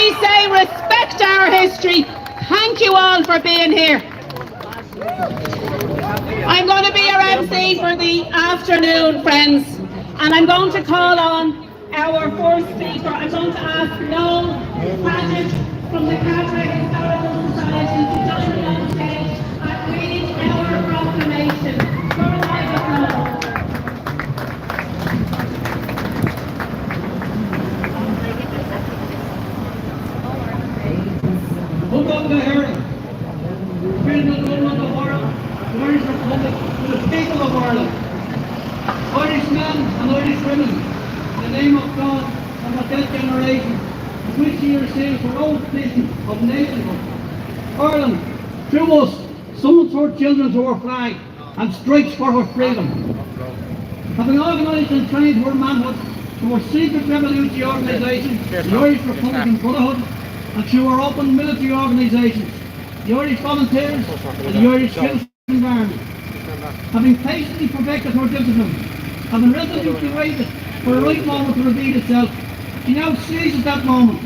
we say respect our history. Thank you all for being here. I'm going to be your MC for the afternoon, friends, and I'm going to call on our first speaker. I'm going to ask Noel Paget from the Catholic Historical Society to join me on stage and read our proclamation. Go ahead, Noel. Welcome to Ireland, Federal Government of Ireland, the Irish Republic, to the people of Ireland, Irish men and Irish women, in the name of God and the dead generation, which he receives for old tradition of nationhood. Ireland, through us, summons her children to her flag and strikes for her freedom. Having organised and trained her manhood to her secret revolutionary organisation, the Irish Republican Brotherhood, and through our open military organisations, the Irish Volunteers and the Irish Citizens Army. Having patiently perfected her discipline, having resolutely waited for the right moment to reveal itself, she now seizes that moment,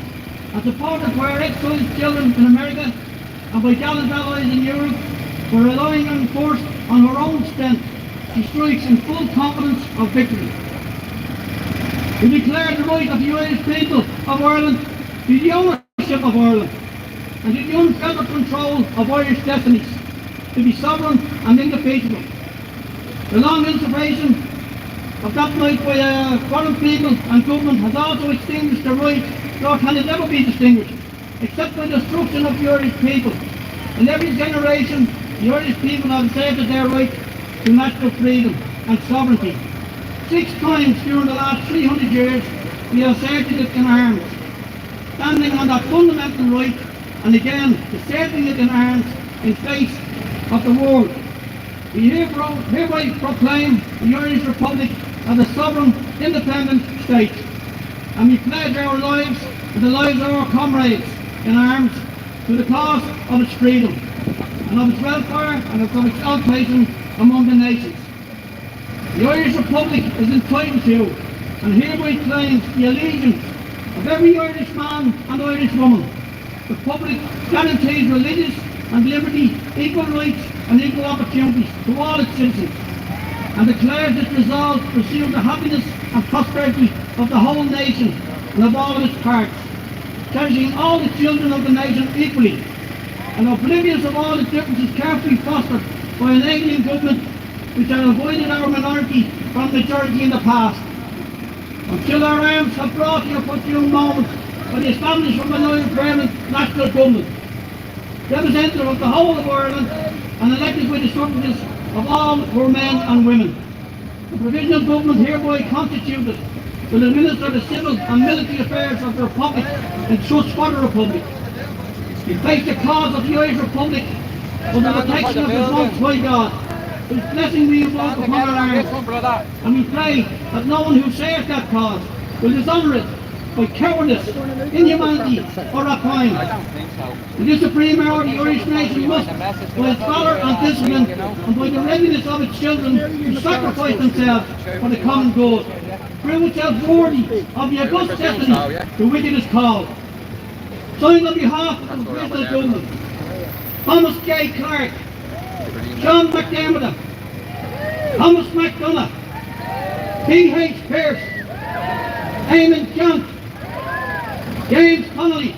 and supported by her exiled children in America and by gallant allies in Europe, for relying on first on her own strength, she strikes in full confidence of victory. We declare the right of the Irish people of Ireland to the ownership of Ireland and to the unfettered control of Irish destinies, to be sovereign and indefeasible. The long usurpation of that right by foreign people and government has also extinguished the right, nor can it ever be distinguished, except by destruction of the Irish people. In every generation, the Irish people have asserted their right to national freedom and sovereignty. 6 times during the last 300 years, we have asserted it in arms, standing on that fundamental right, and again asserting it in arms in face of the world. We hereby proclaim the Irish Republic as a sovereign, independent state, and we pledge our lives and the lives of our comrades in arms to the cause of its freedom, and of its welfare and of its exaltation among the nations. The Irish Republic is entitled to and hereby claims the allegiance of every Irish man and Irish woman. The public guarantees religious and liberty, equal rights and equal opportunities to all its citizens, and declares its resolve to pursue the happiness and prosperity of the whole nation and of all its parts, cherishing all the children of the nation equally, and oblivious of all the differences carefully fostered by an alien government which have avoided our minority from majority in the past, until our arms have brought the opportune moment for the establishment of an permanent national government, representative of the whole of Ireland and elected by the suffrages of all our men and women. The provisional government hereby constituted will administer the civil and military affairs of the Republic in trust for the Republic. We place the cause of the Irish Republic under the protection of the Most High God, whose blessing we invoke upon our arms, and we pray that no one who shares that cause will dishonour it by cowardice, inhumanity or rapine. In this supreme hour, the Irish nation must, by its valour and discipline, and by the readiness of its children to sacrifice themselves for the common good, prove itself worthy of the august destiny to which it is called. Signed on behalf of the provisional government, Thomas J. Clark, John McDermott, Thomas McDonough, P.H. Pearce, Eamon Kemp, James Connolly,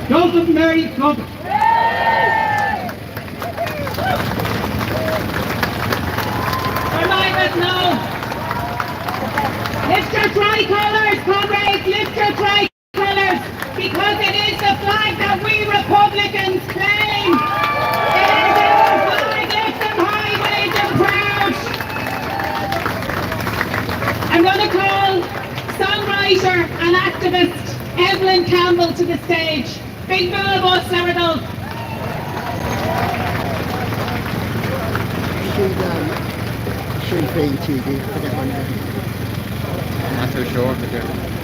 Joseph Mary Cook. Remind us now. Lift your tricolours, comrades, lift your tricolours, because it is the flag that we Republicans claim. It is our flag, lift them high, wave them proud. I'm going to call songwriter and activist Evelyn Campbell to the stage. Big Bill of us, Seradol. She's being TV, forget her name. Not too sure, but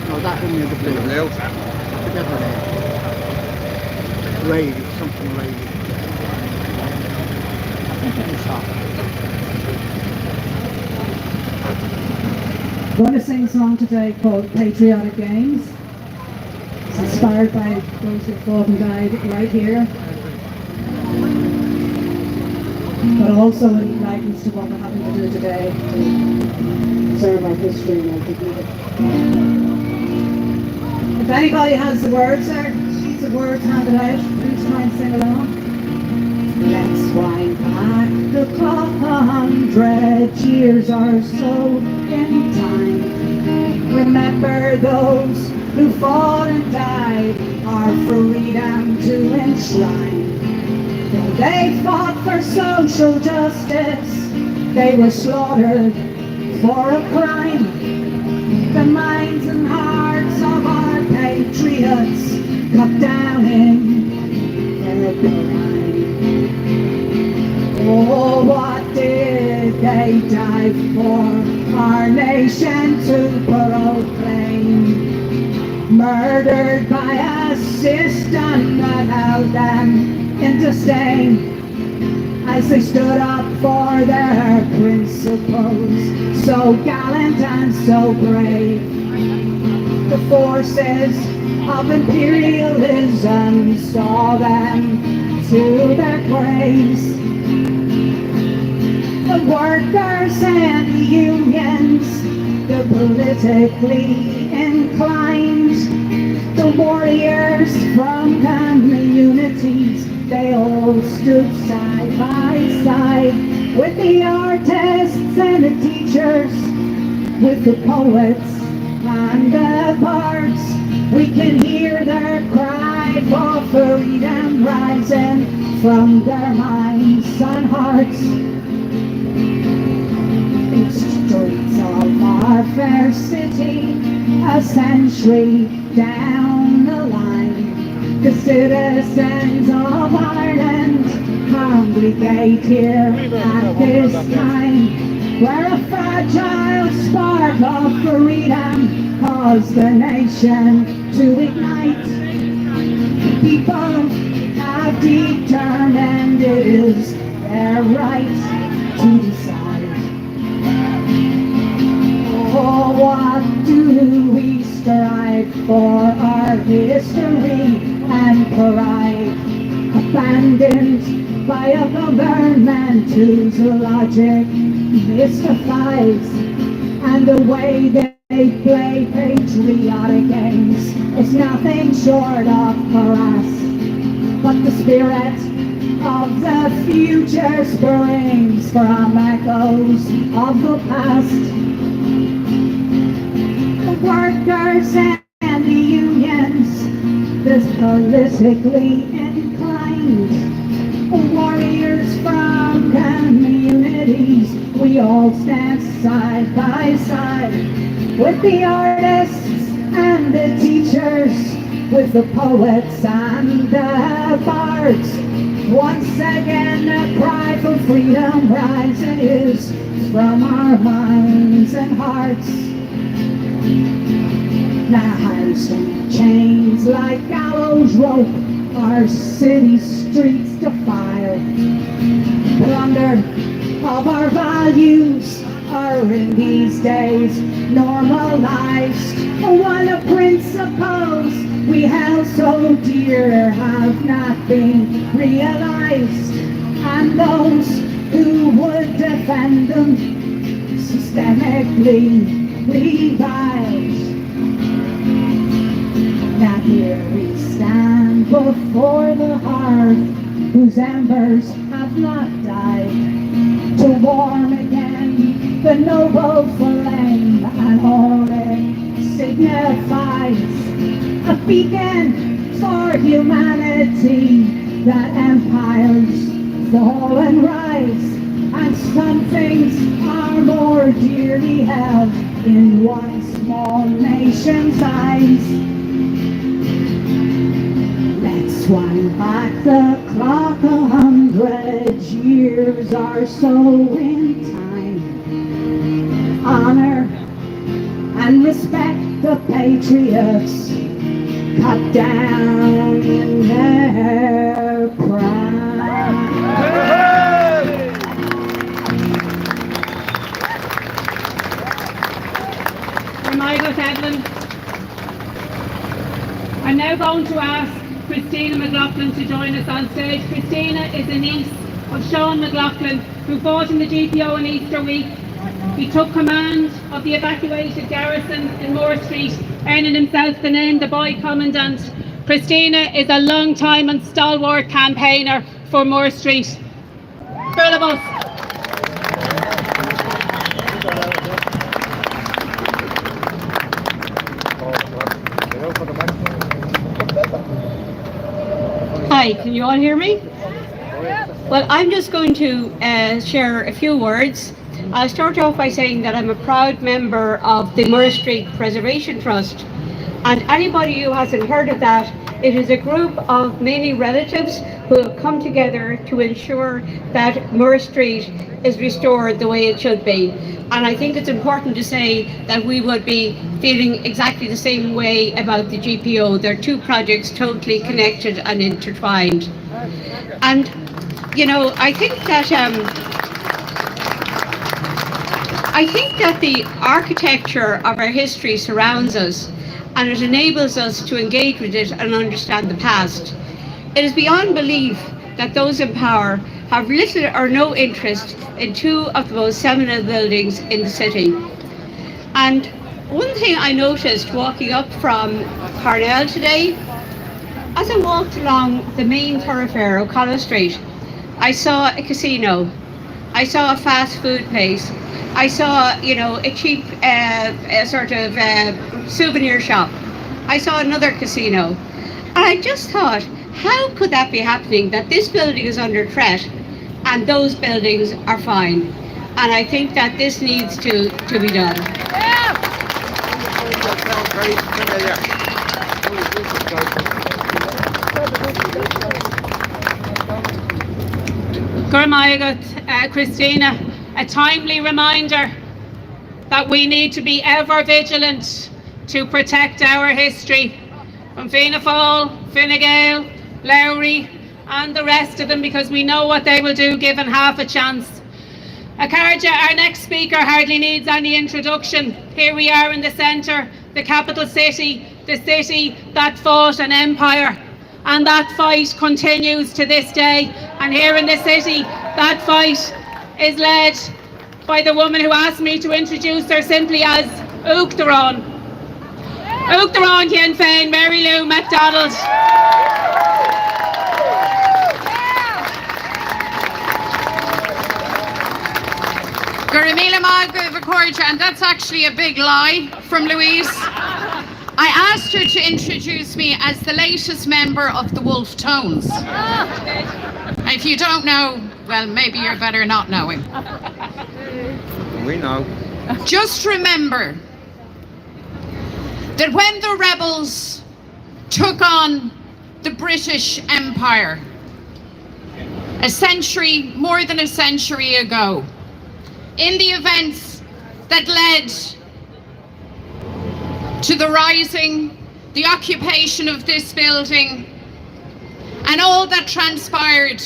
No, that one is the blue. blue. Forget her name. Lady, something lady. I think it is her. I'm going to sing a song today called Patriotic Games. It's a inspired by those who fought and died right here, but also in likeness to what we're having to do today to preserve our history and our dignity. If anybody has the words there, sheets of words handed out, please try and sing along. Let's wind back the clock 100 years or so in time. Remember those who fought and died, our freedom to enshrine. Though they fought for social justice, they were slaughtered for a crime. The minds and hearts of our patriots cut down in their blind. Oh, what did they die for? Our nation to proclaim. Murdered by a system that held them in disdain, as they stood up for their principles, so gallant and so brave. The forces of imperialism saw them to their graves. The workers and the unions, the politically inclined, the warriors from communities, they all stood side by side with the artists and the teachers, with the poets and the bards. We can hear their cry for freedom rising from their minds and hearts. The streets of our fair city, a century down the line, the citizens of Ireland congregate here at this time, where a fragile spark of freedom caused the nation to ignite. People have determined it is their right to decide. Oh, what do we strive for? Our history and pride, abandoned by a government whose logic mystifies, and the way they play patriotic games is nothing short of harass. But the spirit of the future springs from echoes of the past. The workers and the unions, the politically inclined, the warriors from communities, we all stand side by side with the artists and the teachers, with the poets and the bards. Once again a cry for freedom rises from our minds and hearts. Now housing chains like gallows rope our city streets defile. Plunder of our values are in these days normalized, while the principles we held so dear have not been realized, and those who would defend them systemically reviled. Now here we stand before the hearth whose embers have not died, to warm again the noble flame, and all it signifies a beacon for humanity, that empires fall and rise, and some things are more dearly held in one small nation's eyes. Let's wind back the clock 100 years or so in time. Honor and respect the patriots cut down in their pride. Michael Sadlin. I'm now going to ask Christina McLaughlin to join us on stage. Christina is a niece of Sean McLaughlin, who fought in the GPO on Easter week. He took command of the evacuated garrison in Moore Street, earning himself the name the Boy Commandant. Christina is a long-time and stalwart campaigner for Moore Street. Full of us. Hi, can you all hear me? Well, I'm just going to share a few words. I'll start off by saying that I'm a proud member of the Moore Street Preservation Trust. And anybody who hasn't heard of that, it is a group of mainly relatives who have come together to ensure that Moore Street is restored the way it should be. And I think it's important to say that we would be feeling exactly the same way about the GPO. They're two projects totally connected and intertwined. And, you know, I think that the architecture of our history surrounds us, and it enables us to engage with it and understand the past. It is beyond belief that those in power have little or no interest in two of the most seminal buildings in the city. And one thing I noticed walking up from Parnell today, as I walked along the main thoroughfare of College Street, I saw a casino, I saw a fast food place, I saw, you know, a cheap souvenir shop. I saw another casino. And I just thought, how could that be happening, that this building is under threat and those buildings are fine? And I think that this needs to be done. Christina, a timely reminder that we need to be ever vigilant to protect our history from Fianna Fáil, Fine Gael, Lowry and the rest of them, because we know what they will do given half a chance. Akarja, our next speaker hardly needs any introduction. Here we are in the centre, the capital city, the city that fought an empire, and that fight continues to this day. And here in the city, that fight is led by the woman who asked me to introduce her simply as Uachtaráin. Uachtaráin Sinn Féin, Mary Lou MacDonald. Guramila Magda Vicorja, and that's actually a big lie from Louise. I asked her to introduce me as the latest member of the Wolf Tones. If you don't know, well, maybe you're better not knowing. We know. Just remember that when the rebels took on the British Empire more than a century ago, in the events that led to the rising, the occupation of this building, and all that transpired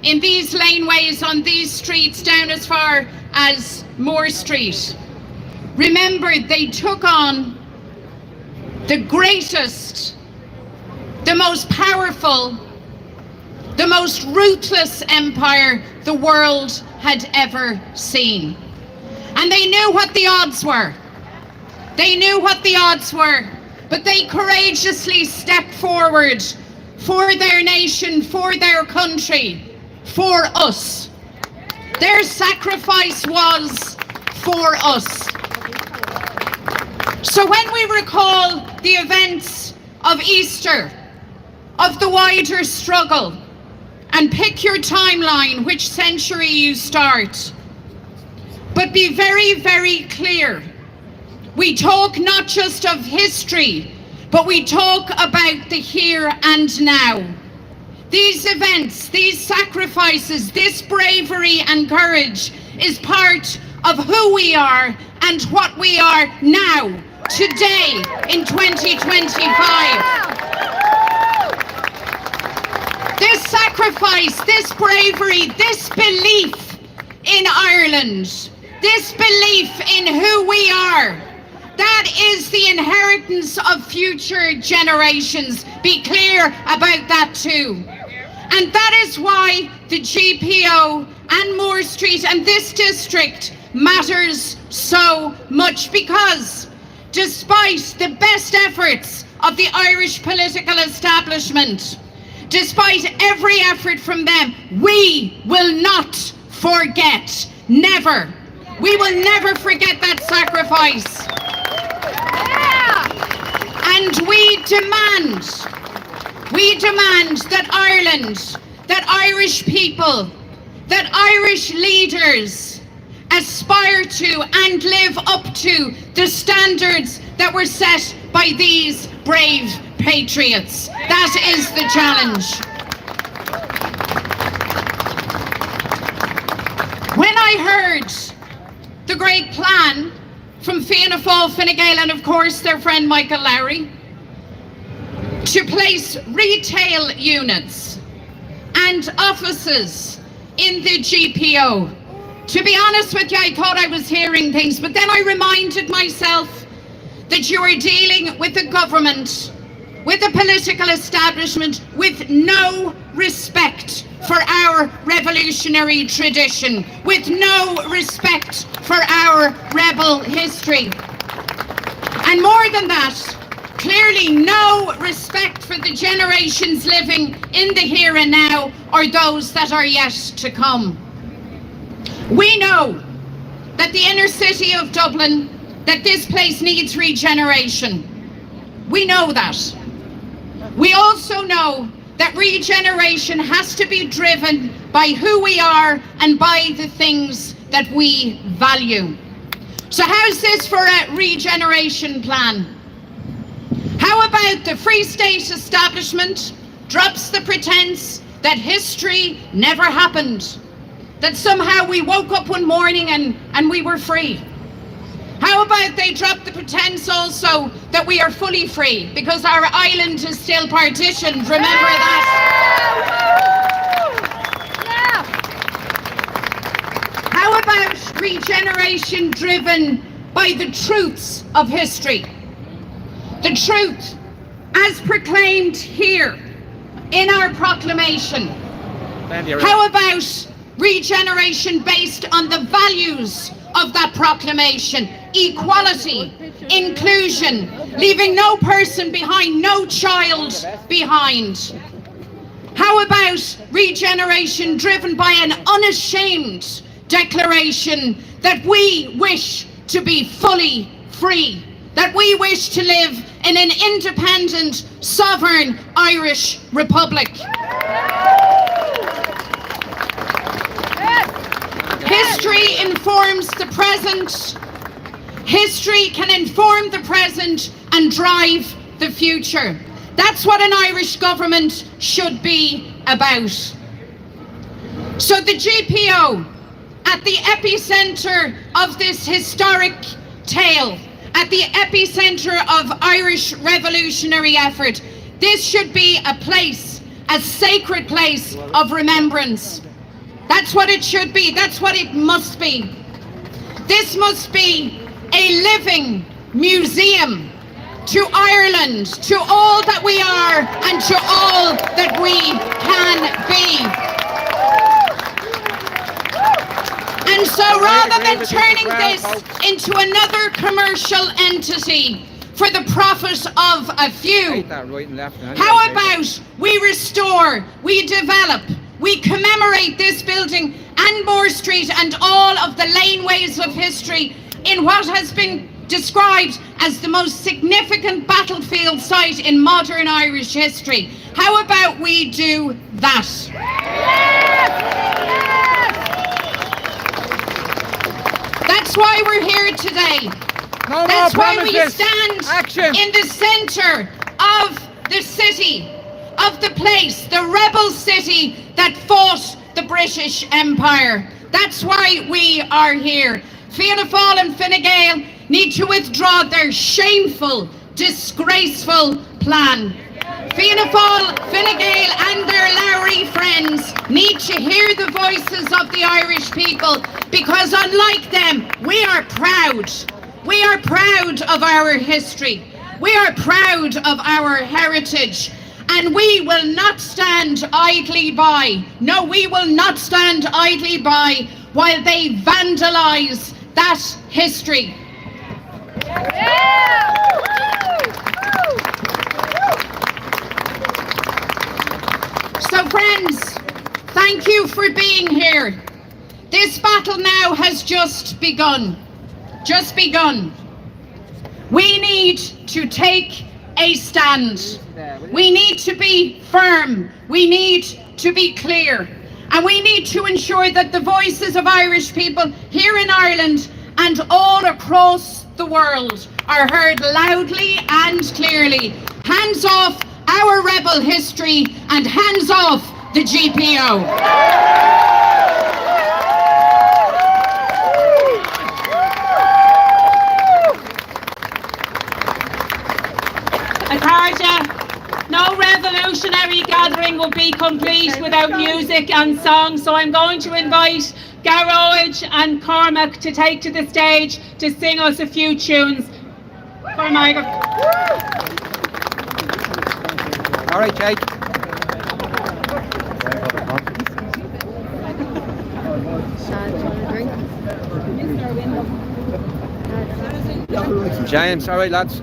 in these laneways, on these streets, down as far as Moore Street. Remember, they took on the greatest, the most powerful, the most ruthless empire the world had ever seen. And they knew what the odds were. They knew what the odds were, but they courageously stepped forward for their nation, for their country, for us. Their sacrifice was for us. So when we recall the events of Easter, of the wider struggle, and pick your timeline, which century you start, but be very, very clear. We talk not just of history, but we talk about the here and now. These events, these sacrifices, this bravery and courage is part of who we are and what we are now, today, in 2025. This sacrifice, this bravery, this belief in Ireland, this belief in who we are, That is the inheritance of future generations. Be clear about that too. And that is why the GPO and Moore Street and this district matters so much, because despite the best efforts of the Irish political establishment, despite every effort from them, we will not forget. Never. We will never forget that sacrifice. And we demand that Ireland, that Irish people, that Irish leaders aspire to and live up to the standards that were set by these brave patriots. That is the challenge. When I heard the great plan from Fianna Fáil, Fine Gael, and of course their friend Michael Lowry, to place retail units and offices in the GPO. To be honest with you, I thought I was hearing things, but then I reminded myself that you are dealing with a government, with a political establishment with no respect for our revolutionary tradition, with no respect for our rebel history. And more than that, clearly no respect for the generations living in the here and now or those that are yet to come. We know that the inner city of Dublin, that this place needs regeneration. We know that. We also know that regeneration has to be driven by who we are and by the things that we value. So how's this for a regeneration plan? How about the Free State establishment drops the pretense that history never happened, that somehow we woke up one morning and we were free? How about they drop the pretense also that we are fully free because our island is still partitioned? Remember that. How about regeneration driven by the truths of history? The truth as proclaimed here in our proclamation. How about regeneration based on the values of that proclamation? Equality, inclusion, leaving no person behind, no child behind. How about regeneration driven by an unashamed declaration that we wish to be fully free, that we wish to live in an independent, sovereign Irish republic? History informs the present. History can inform the present and drive the future. That's what an Irish government should be about. So the GPO, at the epicentre of this historic tale, at the epicentre of Irish revolutionary effort, this should be a place, a sacred place of remembrance. That's what it should be. That's what it must be. This must be a living museum to Ireland, to all that we are and to all that we can be. And so rather than turning this into another commercial entity for the profit of a few, how about we restore, we develop, we commemorate this building and Moore Street and all of the laneways of history in what has been described as the most significant battlefield site in modern Irish history? How about we do that? That's why we're here today. That's why we stand in the centre of the city, of the place, the rebel city that fought the British Empire. That's why we are here. Fianna Fáil and Fine Gael need to withdraw their shameful, disgraceful plan. Fianna Fáil, Fine Gael and their Lowry friends need to hear the voices of the Irish people, because unlike them, we are proud. We are proud of our history. We are proud of our heritage. And we will not stand idly by. No, we will not stand idly by while they vandalise that history. So friends, thank you for being here. This battle now has just begun. Just begun. We need to take a stand. We need to be firm. We need to be clear. And we need to ensure that the voices of Irish people here in Ireland and all across the world are heard loudly and clearly. Hands off our rebel history and hands off the GPO. No revolutionary gathering will be complete without music and song, so I'm going to invite Garage and Cormac to take to the stage to sing us a few tunes. Cormac. All right, Jake. James, all right, lads.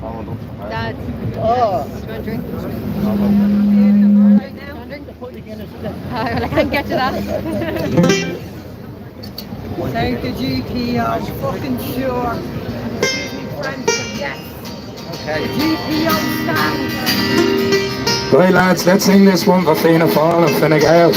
Dad, Oh. do you want a drink? I can't get to that. Thank the GPO, fucking sure. Yes, Okay. GPO stands. Right lads, let's sing this one for Fianna Fáil and Fine Gael.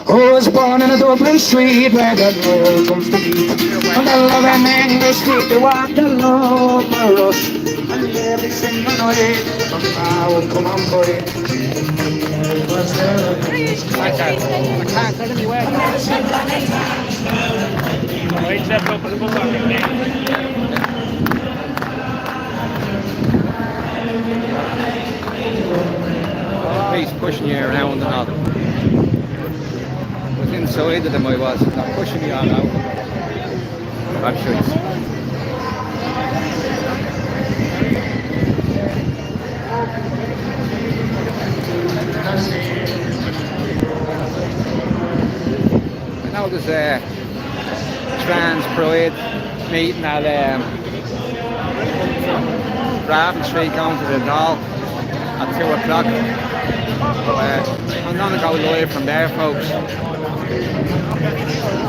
I was born in a Dublin street where the world comes to meet. And the love and English street, they want the love for us. And every single night, from now will come on boy. I can't get anywhere. He's pushing you around and all. I was inside of them, I was. They're pushing me all out. I'm sure it's... I know there's a trans pride meeting at Raven Street going to the Doll at 2 o'clock. I'm going to go live from there, folks.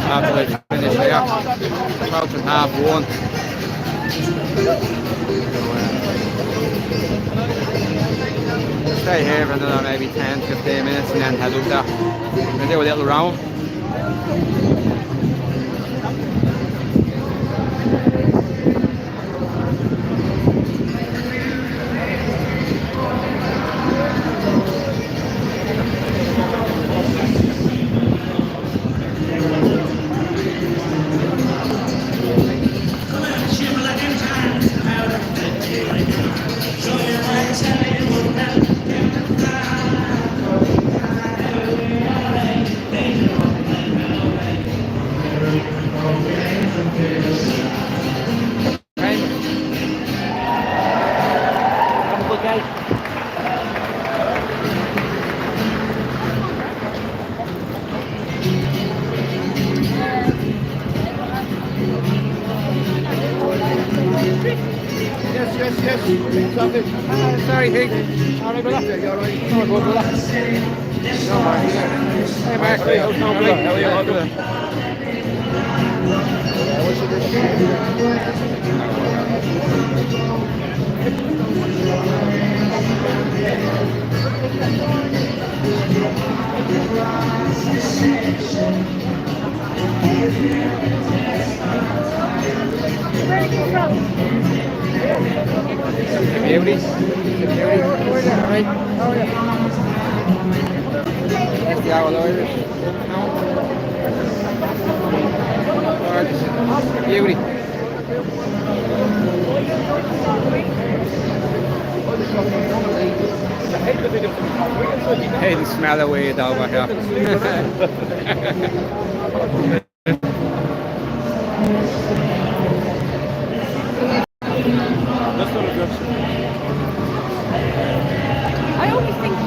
After I finish here, folks at 1:30. Stay here for another maybe 10-15 minutes and then head up there and do a little round. Yes. Sorry, Higgs. All right, brother. You all right? No, good, brother. No, man. Hey, Mark. How are you? All good. Beauty. All right. How are you? That's the owl Irish. Beauty. I hate the video. Hey, the smell of weed over here. I always think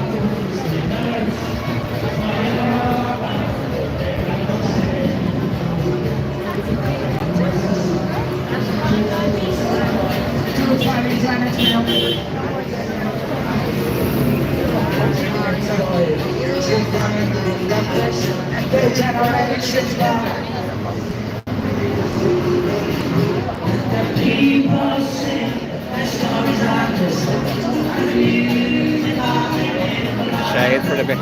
Shade for the bit.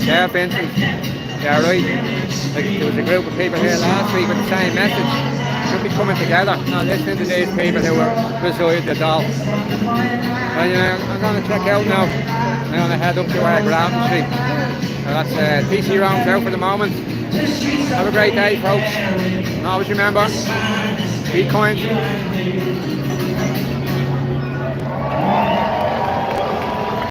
Yeah, Vincent. Yeah, right. Like, there was a group of people here last week with the same message. Should be coming together. Now listening to these people who were beside the doll. Well, you know, I'm going to check out now. I'm going to head up to Grafton Street. So that's PC rounds out for the moment. Have a great day, folks. And always remember, be kind.